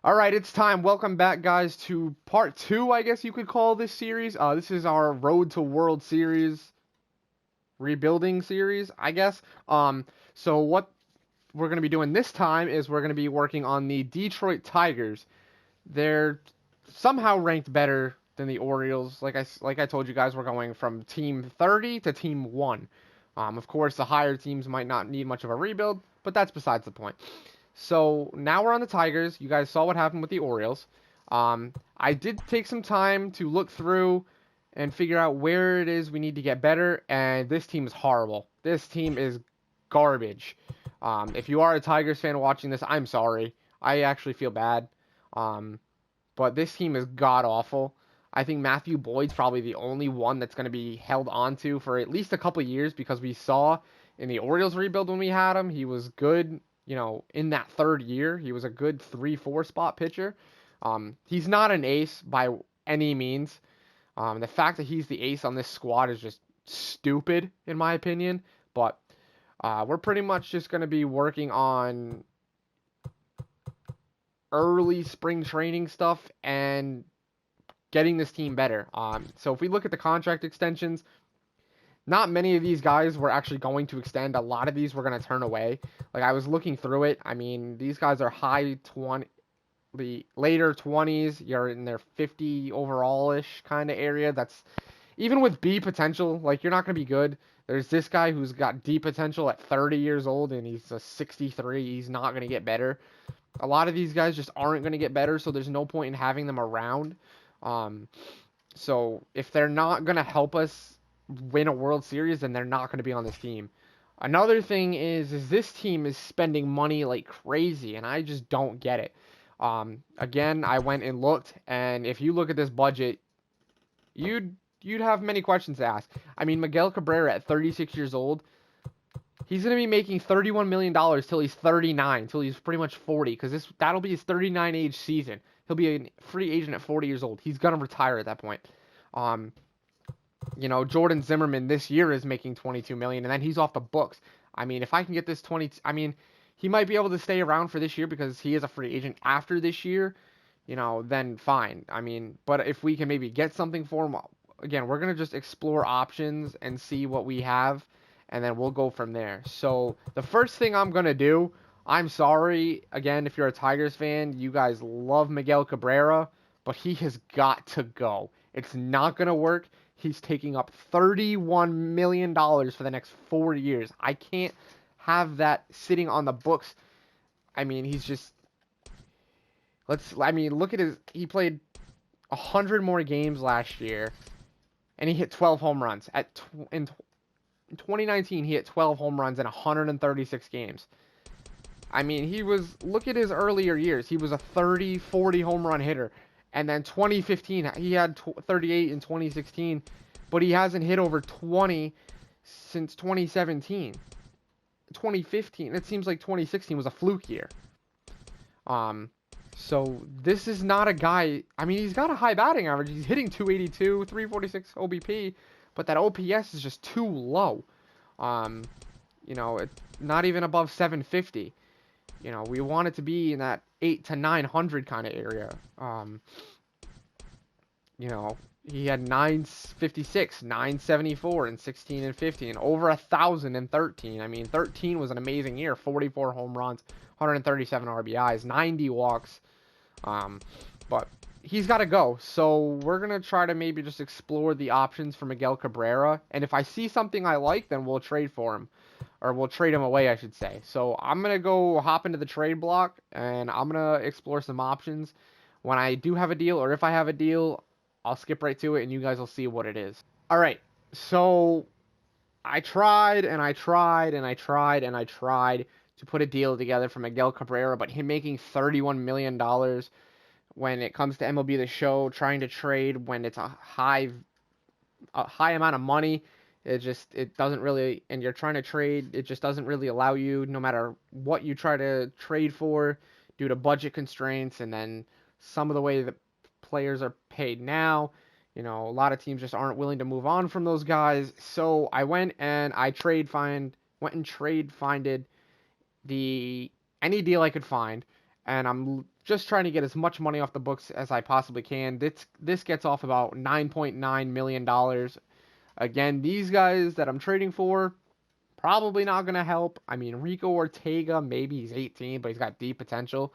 All right, it's time. Welcome back, guys, to part two, I guess you could call this series. This is our Road to World Series rebuilding series, I guess. So what we're going to be doing this time is we're going to be working on the Detroit Tigers. They're somehow ranked better than the Orioles. Like I told you guys, we're going from team 30 to team 1. Of course, the higher teams might not need much of a rebuild, but that's besides the point. So now we're on the Tigers. You guys saw what happened with the Orioles. I did take some time to look through and figure out where it is we need to get better, and this team is horrible. This team is garbage. If you are a Tigers fan watching this, I'm sorry. I actually feel bad. Um, but this team is god awful. I think Matthew Boyd's probably the only one that's going to be held onto for at least a couple years because we saw in the Orioles rebuild when we had him, he was good. In that third year, he was a good 3-4 spot pitcher. He's not an ace by any means. The fact that he's the ace on this squad is just stupid, in my opinion. But we're pretty much just going to be working on early spring training stuff and getting this team better. So if we look at the contract extensions, not many of these guys were actually going to extend. A lot of these we're going to turn away. Like, I was looking through it. I mean, these guys are the later 20s. You're in their 50 overall-ish kind of area. That's even with B potential. Like, you're not going to be good. There's this guy who's got D potential at 30 years old, and he's a 63. He's not going to get better. A lot of these guys just aren't going to get better, so there's no point in having them around. So if they're not going to help us win a World Series, then they're not going to be on this team. Another thing is this team is spending money like crazy, and I just don't get it. Again, I went and looked, and if you look at this budget, you'd have many questions to ask. I mean, Miguel Cabrera at 36 years old, he's going to be making $31 million till he's 39, till he's pretty much 40, because that'll be his 39 age season. He'll be a free agent at 40 years old. He's going to retire at that point. Jordan Zimmerman this year is making 22 million, and then he's off the books. I mean, if I can get this 20, I mean, he might be able to stay around for this year because he is a free agent after this year. Then fine. I mean, but if we can maybe get something for him, again, we're gonna just explore options and see what we have, and then we'll go from there. So the first thing I'm gonna do, I'm sorry again if you're a Tigers fan, you guys love Miguel Cabrera, but he has got to go. It's not gonna work. He's taking up $31 million for the next 4 years. I can't have that sitting on the books. I mean, look at he played 100 more games last year, and he hit 12 home runs. In 2019, he hit 12 home runs in 136 games. I mean, look at his earlier years. He was a 30, 40 home run hitter. And then 2015, he had 38 in 2016, but he hasn't hit over 20 since 2017. 2015, it seems like 2016 was a fluke year. So this is not a guy, I mean, he's got a high batting average. He's hitting 282, 346 OBP, but that OPS is just too low. It's not even above 750. We want it to be in that 8 to 900 kind of area. He had 956, 974 in 16 and 15, over 1,000 in 13. I mean, 13 was an amazing year. 44 home runs, 137 RBIs, 90 walks. But he's got to go. So we're going to try to maybe just explore the options for Miguel Cabrera. And if I see something I like, then we'll trade for him. Or we'll trade him away, I should say. So I'm going to go hop into the trade block, and I'm going to explore some options. When I do have a deal, or if I have a deal, I'll skip right to it, and you guys will see what it is. All right, so I tried, and I tried, and I tried, and I tried to put a deal together for Miguel Cabrera, but him making $31 million when it comes to MLB The Show, trying to trade when it's a high amount of money, it doesn't really, and you're trying to trade, it just doesn't really allow you, no matter what you try to trade for, due to budget constraints, and then some of the way that players are paid now. A lot of teams just aren't willing to move on from those guys. So I went and trade finded any deal I could find, and I'm just trying to get as much money off the books as I possibly can. This gets off about $9.9 million. Again, these guys that I'm trading for, probably not going to help. I mean, Rico Ortega, maybe he's 18, but he's got deep potential.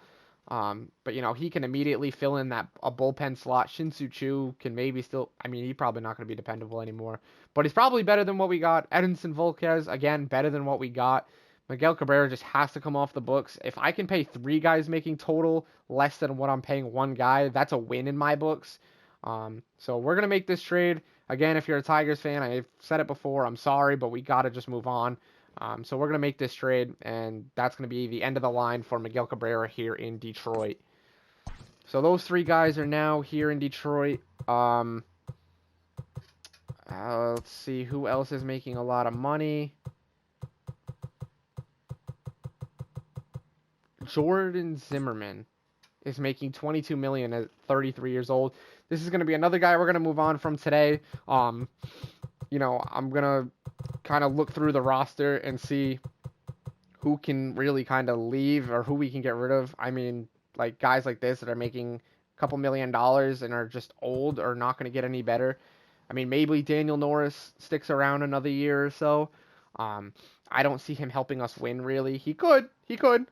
But, you know, he can immediately fill in a bullpen slot. Shin-Soo Choo can maybe still, I mean, he's probably not going to be dependable anymore. But he's probably better than what we got. Edinson Volquez, again, better than what we got. Miguel Cabrera just has to come off the books. If I can pay 3 guys making total less than what I'm paying 1 guy, that's a win in my books. So we're going to make this trade. Again, if you're a Tigers fan, I've said it before, I'm sorry, but we got to just move on. So we're going to make this trade, and that's going to be the end of the line for Miguel Cabrera here in Detroit. So those 3 guys are now here in Detroit. Let's see who else is making a lot of money. Jordan Zimmerman is making $22 million at 33 years old. This is going to be another guy we're going to move on from today. You know, I'm going to kind of look through the roster and see who can really kind of leave or who we can get rid of. I mean, like guys like this that are making a couple $1 million and are just old or not going to get any better. I mean, maybe Daniel Norris sticks around another year or so. I don't see him helping us win, really. He could.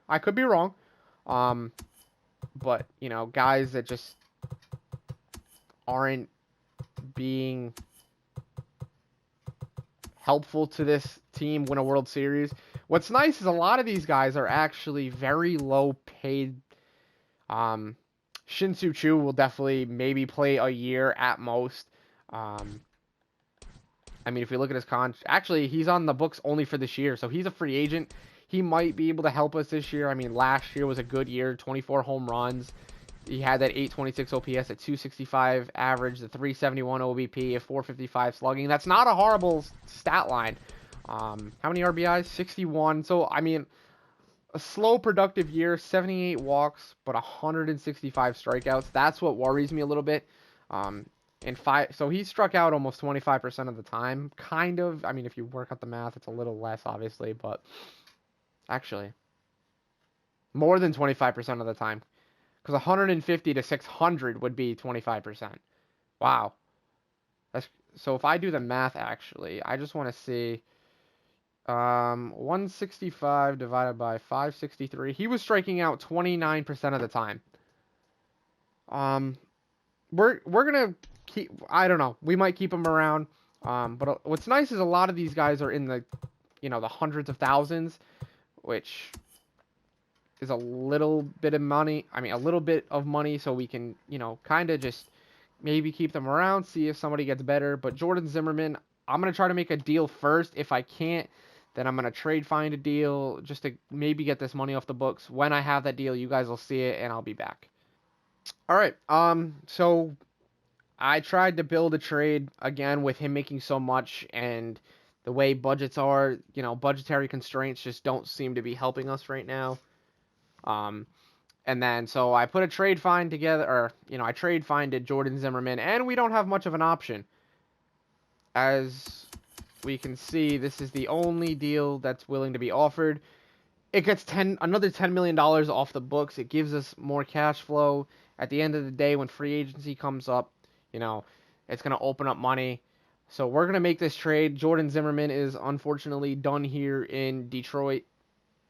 I could be wrong. But, you know, guys that just aren't being helpful to this team win a World Series. What's nice is a lot of these guys are actually very low paid. Shin-Soo Choo will definitely maybe play a year at most. I mean, if we look at his contract, actually, he's on the books only for this year, so he's a free agent. He might be able to help us this year. I mean, last year was a good year, 24 home runs. He had that 826 OPS, a 265 average, the 371 OBP, a 455 slugging. That's not a horrible stat line. How many RBIs? 61. So, I mean, a slow, productive year, 78 walks, but 165 strikeouts. That's what worries me a little bit. So he struck out almost 25% of the time. Kind of. I mean, if you work out the math, it's a little less, obviously, but actually, more than 25% of the time. Because 150 to 600 would be 25%. Wow. So if I do the math, actually, I just want to see 165 divided by 563. He was striking out 29% of the time. We're gonna keep. I don't know. We might keep him around. But what's nice is a lot of these guys are in the, you know, the hundreds of thousands, which is a little bit of money. I mean, a little bit of money, so we can, you know, kind of just maybe keep them around, see if somebody gets better. But Jordan Zimmerman, I'm gonna try to make a deal first. If I can't, then I'm gonna find a deal just to maybe get this money off the books. When I have that deal, you guys will see it, and I'll be back. All right. So I tried to build a trade again with him making so much, and the way budgets are, you know, budgetary constraints just don't seem to be helping us right now. And then so I put a trade find together, or, you know, I trade finded Jordan Zimmerman, and we don't have much of an option. As we can see, this is the only deal that's willing to be offered. It gets another $10 million off the books. It gives us more cash flow. At the end of the day, when free agency comes up, you know, it's going to open up money. So we're going to make this trade. Jordan Zimmerman is unfortunately done here in Detroit.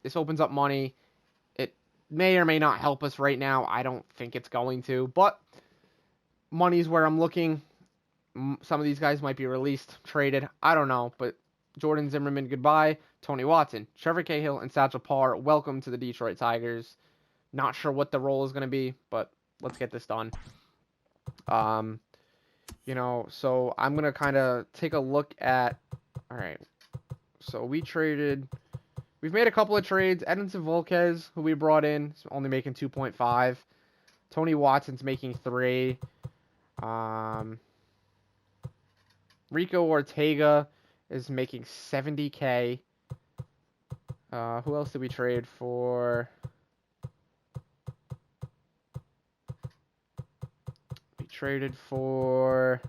This opens up money. It may or may not help us right now. I don't think it's going to, but money's where I'm looking. Some of these guys might be released, traded. I don't know, but Jordan Zimmerman, goodbye. Tony Watson, Trevor Cahill, and Satchel Parr, welcome to the Detroit Tigers. Not sure what the role is going to be, but let's get this done. You know, so I'm going to kind of take a look at, all right, so we've made a couple of trades. Edinson Volquez, who we brought in, is only making 2.5. Tony Watson's making 3. Rico Ortega is making $70K. Who else did we trade for? We traded for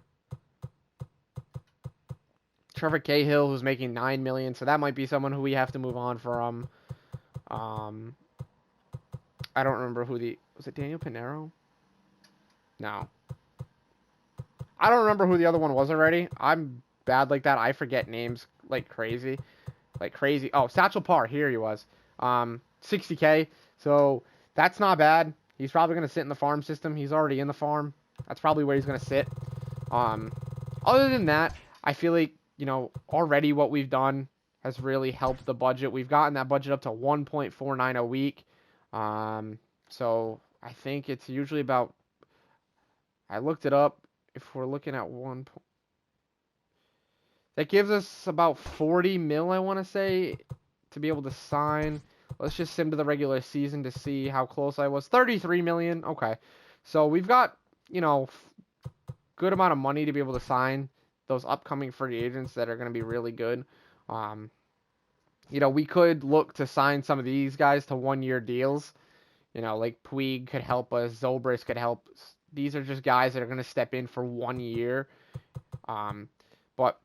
Trevor Cahill, who's making $9 million. So that might be someone who we have to move on from. I don't remember who Was it Daniel Pinero? No. I don't remember who the other one was already. I'm bad like that. I forget names like crazy. Like crazy. Oh, Satchel Parr. Here he was. 60K. So that's not bad. He's probably going to sit in the farm system. He's already in the farm. That's probably where he's going to sit. Um, Other than that, I feel like, already what we've done has really helped the budget. We've gotten that budget up to 1.49 a week. So I think it's usually about, I looked it up. If we're looking at that gives us about 40 mil, I want to say, to be able to sign. Let's just sim to the regular season to see how close I was. 33 million. Okay. So we've got, good amount of money to be able to sign those upcoming free agents that are going to be really good. We could look to sign some of these guys to 1-year deals. Like Puig could help us. Zobrist could help. These are just guys that are going to step in for 1 year. But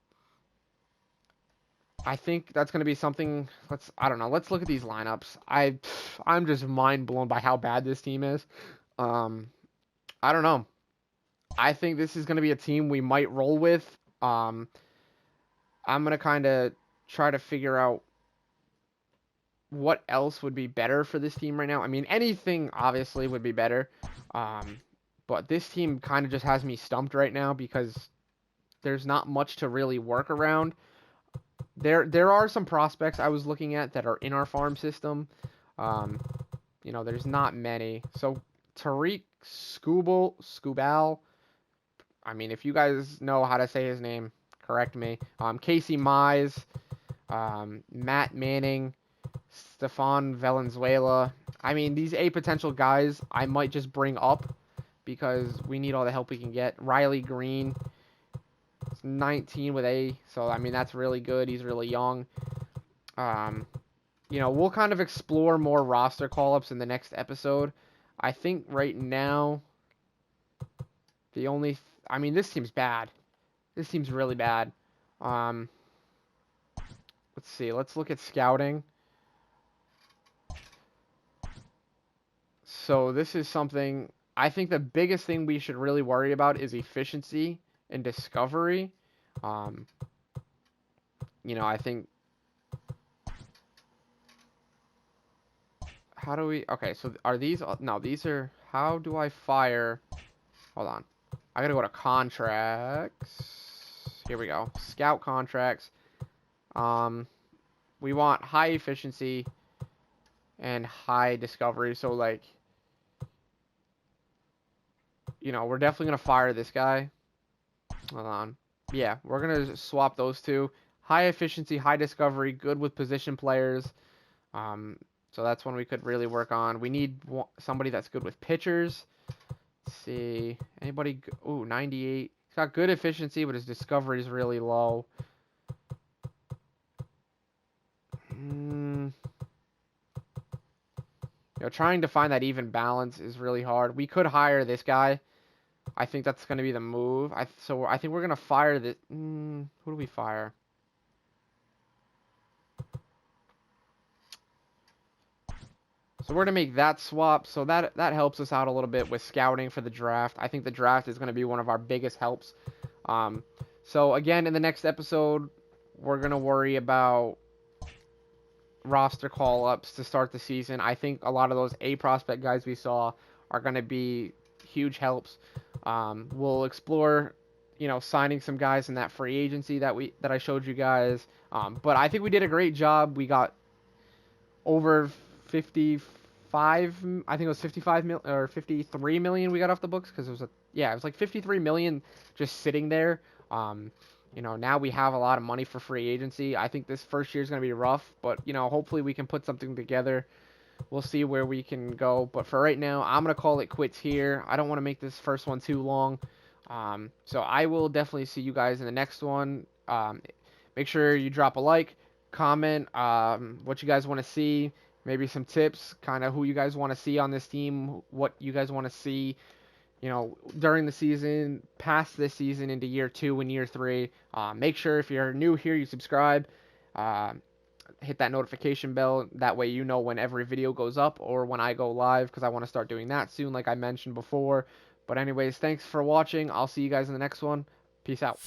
I think that's going to be something. I don't know. Let's look at these lineups. I'm just mind blown by how bad this team is. I don't know. I think this is going to be a team we might roll with. I'm going to kind of try to figure out what else would be better for this team right now. I mean, anything obviously would be better. But this team kind of just has me stumped right now because there's not much to really work around. There are some prospects I was looking at that are in our farm system. There's not many. So Tariq Skubal. I mean, if you guys know how to say his name, correct me. Casey Mize, Matt Manning, Stefan Valenzuela. I mean, these 8 potential guys I might just bring up because we need all the help we can get. Riley Green, 19 with A, so I mean that's really good. He's really young. We'll kind of explore more roster call-ups in the next episode. I think right now this team's bad. This team's really bad. Let's see. Let's look at scouting. So this is something I think the biggest thing we should really worry about is efficiency and discovery. I think how do we okay, so are these no, these are how do I fire? Hold on. I got to go to contracts. Here we go. Scout contracts. We want high efficiency and high discovery. So like we're definitely going to fire this guy. Hold on. Yeah, we're going to swap those two. High efficiency, high discovery, good with position players. So that's one we could really work on. We need somebody that's good with pitchers. Let's see. Anybody? Ooh, 98. He's got good efficiency, but his discovery is really low. Trying to find that even balance is really hard. We could hire this guy. I think that's going to be the move. So I think we're going to fire this. Who do we fire? So we're going to make that swap. So that helps us out a little bit with scouting for the draft. I think the draft is going to be one of our biggest helps. So again, in the next episode, we're going to worry about roster call-ups to start the season. I think a lot of those A prospect guys we saw are going to be huge helps. We'll explore, signing some guys in that free agency that I showed you guys. But I think we did a great job. We got over 55. I think it was 55 mil or 53 million we got off the books because it was like 53 million just sitting there. Now we have a lot of money for free agency. I think this first year is going to be rough, but hopefully we can put something together. We'll see where we can go. But for right now, I'm going to call it quits here. I don't want to make this first one too long. So I will definitely see you guys in the next one. Make sure you drop a like, comment what you guys want to see, maybe some tips, kind of who you guys want to see on this team, what you guys want to see, during the season, past this season into year 2 and year 3. Make sure if you're new here, you subscribe. hit that notification bell. That way you know when every video goes up or when I go live, because I want to start doing that soon, like I mentioned before. But anyways, thanks for watching. I'll see you guys in the next one. Peace out.